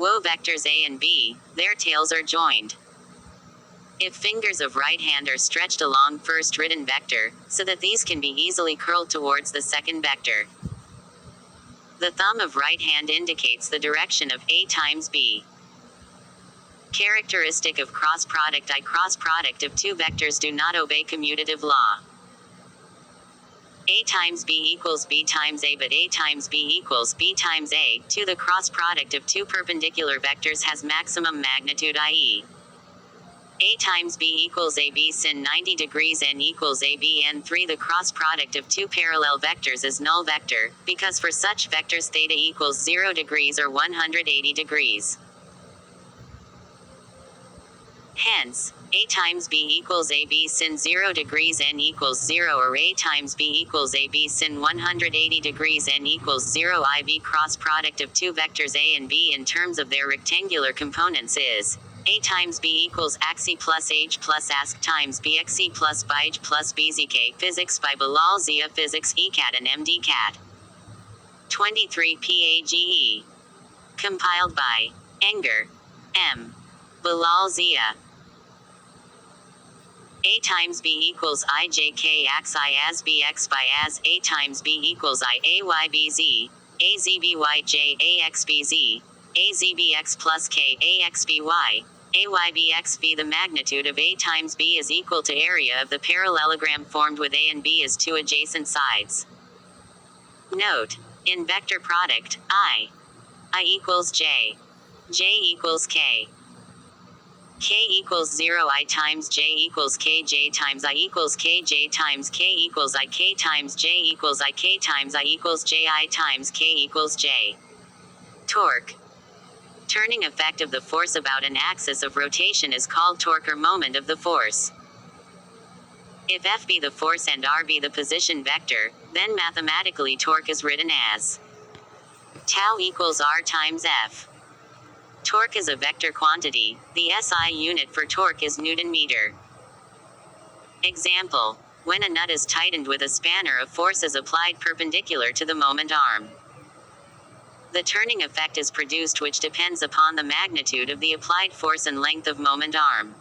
Wo vectors A and B, their tails are joined. If fingers of right hand are stretched along first written vector, so that these can be easily curled towards the second vector. The thumb of right hand indicates the direction of A times B. Characteristic of cross product. Cross product of two vectors do not obey commutative law. A times B equals B times A, but A times B equals B times A. 2. The cross product of two perpendicular vectors has maximum magnitude, i.e. A times B equals AB sin 90 degrees n equals AB n. 3. The cross product of two parallel vectors is null vector, because for such vectors theta equals 0 degrees or 180 degrees. Hence, A times B equals AB sin 0 degrees n equals 0, or A times B equals AB sin 180 degrees n equals 0. IV cross product of two vectors A and B in terms of their rectangular components is A times B equals axi plus h plus ask times bxc plus bij plus bzk. Physics by Bilal Zia. Physics ECAT and MDCAT. 23 PAGE. Compiled by Enger M. Bilal Zia. A times B equals ijk x I as bx by as. A times B equals I a y b z. A z b y j a x b z. A z b x plus k a x b y. A y b x b. The magnitude of A times B is equal to area of the parallelogram formed with A and B as two adjacent sides. Note: in vector product, I equals j. J equals k. K equals 0. I times j equals k. J times I equals k. J times k equals I. K times j equals I. K times I equals j. I times k equals j. Torque. Turning effect of the force about an axis of rotation is called torque or moment of the force. If F be the force and R be the position vector, then mathematically torque is written as tau equals R times F. Torque is a vector quantity. The SI unit for torque is Newton meter. Example: when a nut is tightened with a spanner, a force is applied perpendicular to the moment arm. The turning effect is produced, which depends upon the magnitude of the applied force and length of moment arm.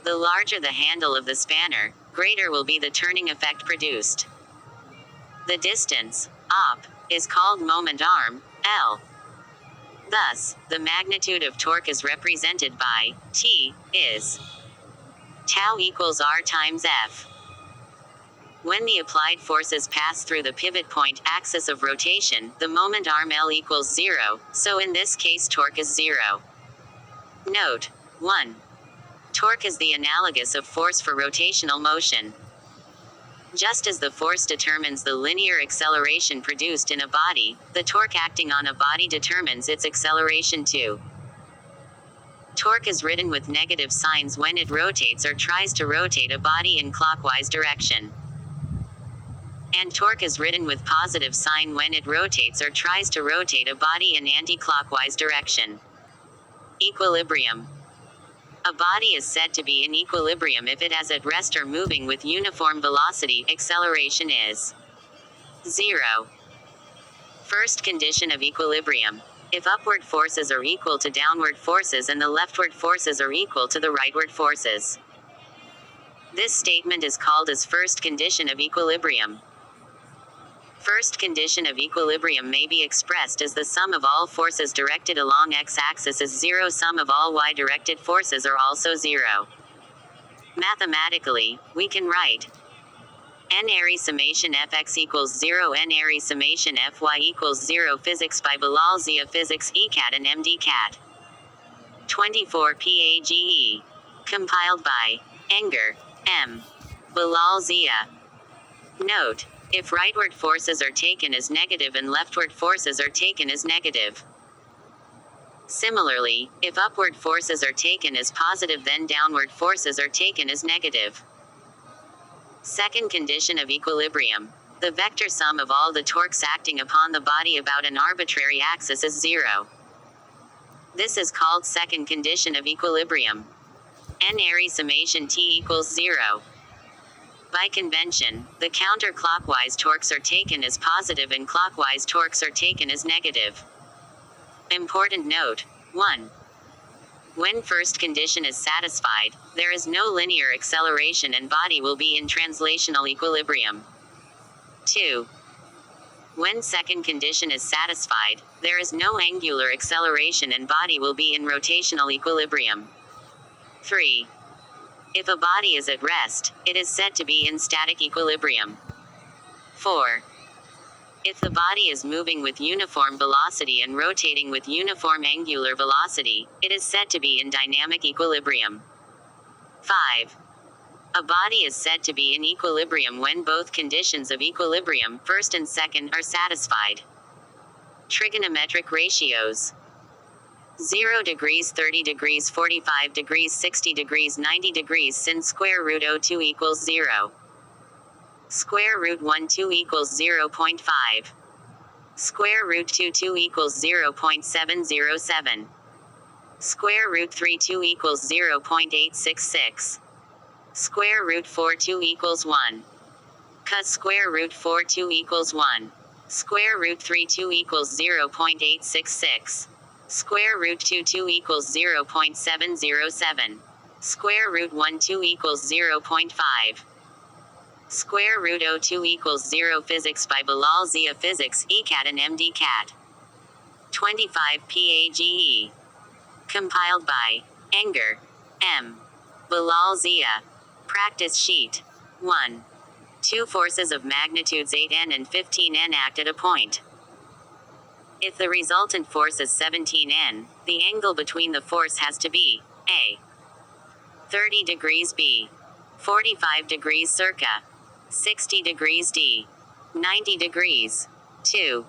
The larger the handle of the spanner, greater will be the turning effect produced. The distance, op, is called moment arm, L. Thus, the magnitude of torque is represented by T is tau equals R times F. When the applied forces pass through the pivot point axis of rotation, the moment arm L equals 0, so in this case torque is 0. Note: 1. Torque is the analogous of force for rotational motion. Just as the force determines the linear acceleration produced in a body, the torque acting on a body determines its acceleration too. Torque is written with negative signs when it rotates or tries to rotate a body in clockwise direction. And torque is written with positive sign when it rotates or tries to rotate a body in anti-clockwise direction. Equilibrium. A body is said to be in equilibrium if it is at rest or moving with uniform velocity. Acceleration is 0. First condition of equilibrium. If upward forces are equal to downward forces and the leftward forces are equal to the rightward forces. This statement is called as first condition of equilibrium. First condition of equilibrium may be expressed as the sum of all forces directed along x-axis is 0. Sum of all y-directed forces are also 0. Mathematically, we can write n area summation fx equals 0, n area summation fy equals 0. Physics by Bilal Zia. Physics ECAT and MDCAT. 24 PAGE. Compiled by Enger M. Bilal Zia. Note: if rightward forces are taken as negative and leftward forces are taken as negative. Similarly, if upward forces are taken as positive, then downward forces are taken as negative. Second condition of equilibrium. The vector sum of all the torques acting upon the body about an arbitrary axis is 0. This is called second condition of equilibrium. N area summation T equals 0. By convention, the counterclockwise torques are taken as positive and clockwise torques are taken as negative. Important note. 1. When first condition is satisfied, there is no linear acceleration and body will be in translational equilibrium. 2. When second condition is satisfied, there is no angular acceleration and body will be in rotational equilibrium. 3. If a body is at rest, it is said to be in static equilibrium. 4. If the body is moving with uniform velocity and rotating with uniform angular velocity, it is said to be in dynamic equilibrium. 5. A body is said to be in equilibrium when both conditions of equilibrium, first and second, are satisfied. Trigonometric ratios. 0 degrees, 30 degrees, 45 degrees, 60 degrees, 90 degrees sin square root 02 equals 0. Square root 12 equals 0.5. Square root 22 equals 0.707. Square root 32 equals 0.866. Square root 42 equals 1. Cos square root 42 equals 1. Square root 32 equals 0.866. Square root 22 equals 0.707. Square root 12 equals 0.5. Square root 02 equals 0. Physics by Bilal Zia. Physics, ECAT and MDCAT. 25 PAGE. Compiled by Enger M. Bilal Zia. Practice sheet. 1. Two forces of magnitudes 8n and 15n act at a point. If the resultant force is 17n, the angle between the force has to be A. 30 degrees, B. 45 degrees circa 60 degrees, D. 90 degrees. 2.